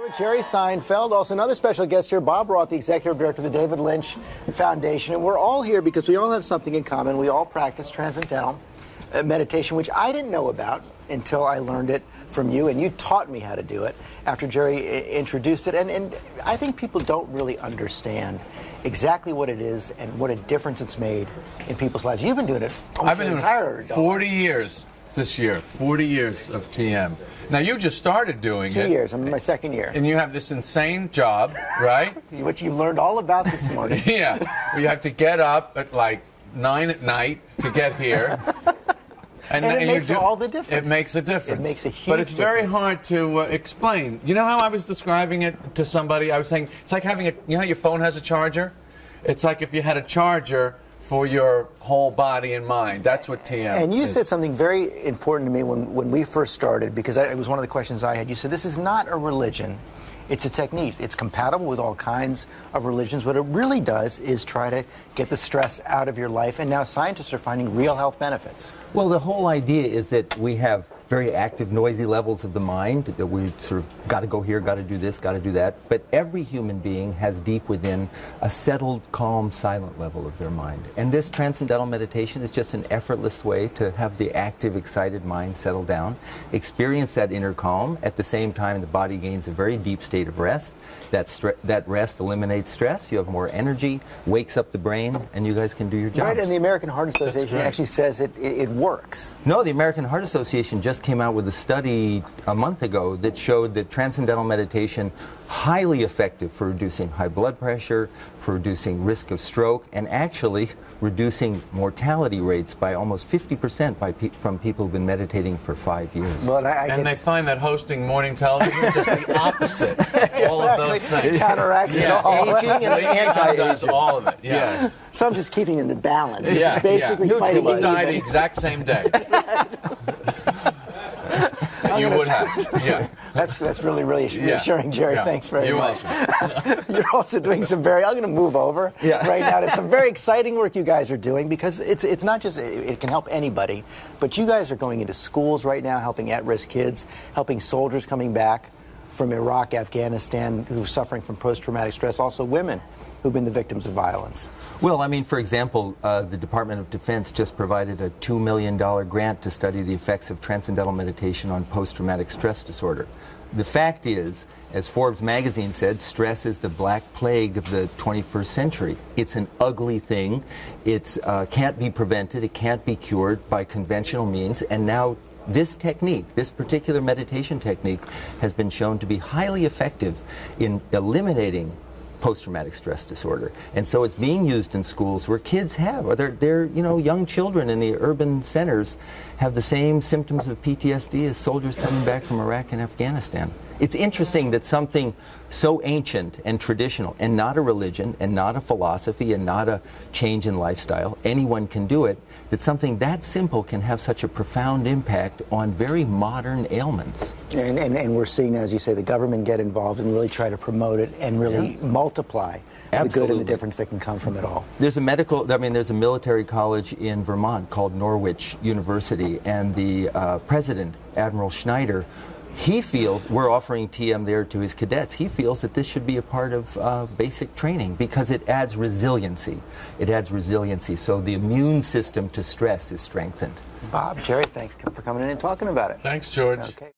With Jerry Seinfeld, also another special guest here, Bob Roth, the executive director of the David Lynch Foundation. And we're all here because we all have something in common. We all practice Transcendental meditation, which I didn't know about until I learned it from you, and you taught me how to do it after Jerry introduced it. And I think people don't really understand exactly what it is and what a difference it's made in people's lives. You've been doing it I've been doing it 40 years this year, 40 years of TM. Now, you just started doing it. 2 years. I'm in my second year. And you have this insane job, right? Which you've learned all about this morning. Yeah. You have to get up at like 9 at night to get here. And it makes all the difference. It makes a difference. It makes a huge difference. But it's very difference. hard to explain. You know how I was describing it to somebody? I was saying, it's like having you know how your phone has a charger? It's like if you had a charger for your whole body and mind. That's what TM is. And you said something very important to me when we first started, because it was one of the questions I had. You said, this is not a religion. It's a technique. It's compatible with all kinds of religions. What it really does is try to get the stress out of your life, and now scientists are finding real health benefits. Well, the whole idea is that we have very active, noisy levels of the mind, that we sort of got to go here, got to do this, got to do that. But every human being has deep within a settled, calm, silent level of their mind. And this transcendental meditation is just an effortless way to have the active, excited mind settle down, experience that inner calm. At the same time, the body gains a very deep state of rest. That rest eliminates stress. You have more energy, wakes up the brain, and you guys can do your jobs. Right, and the American Heart Association actually says it works. No, the American Heart Association just came out with a study a month ago that showed that transcendental meditation highly effective for reducing high blood pressure, for reducing risk of stroke, and actually reducing mortality rates by almost 50% from people who've been meditating for 5 years. Well, and they find that hosting morning television is just the opposite of all of those things. It counteracts it all. Aging and anti-aging. Does all of it. Yeah. So I'm just keeping it in balance. Yeah. Basically fighting You it. died the exact same day. You would have. Yeah. That's really reassuring, Jerry. Yeah. Thanks very much. Welcome. You're also doing some I'm going to move over right now to some very exciting work you guys are doing, because it's not just, it can help anybody, but you guys are going into schools right now, helping at-risk kids, helping soldiers coming back from Iraq, Afghanistan, who are suffering from post-traumatic stress, also women who've been the victims of violence. Well, I mean, for example, the Department of Defense just provided a $2 million grant to study the effects of transcendental meditation on post-traumatic stress disorder. The fact is, as Forbes magazine said, stress is the black plague of the 21st century. It's an ugly thing. It can't be prevented. It can't be cured by conventional means. And now this technique, this particular meditation technique, has been shown to be highly effective in eliminating post-traumatic stress disorder. And so it's being used in schools where kids have, they're young children in the urban centers have the same symptoms of PTSD as soldiers coming back from Iraq and Afghanistan. It's interesting that something so ancient and traditional, and not a religion, and not a philosophy, and not a change in lifestyle, anyone can do it, that something that simple can have such a profound impact on very modern ailments. And we're seeing, as you say, the government get involved and really try to promote it and really multiply the good and the difference that can come from it all. There's a military college in Vermont called Norwich University, and the president, Admiral Schneider, he feels, we're offering TM there to his cadets, he feels that this should be a part of basic training because it adds resiliency. It adds resiliency, so the immune system to stress is strengthened. Bob, Jerry, thanks for coming in and talking about it. Thanks, George. Okay.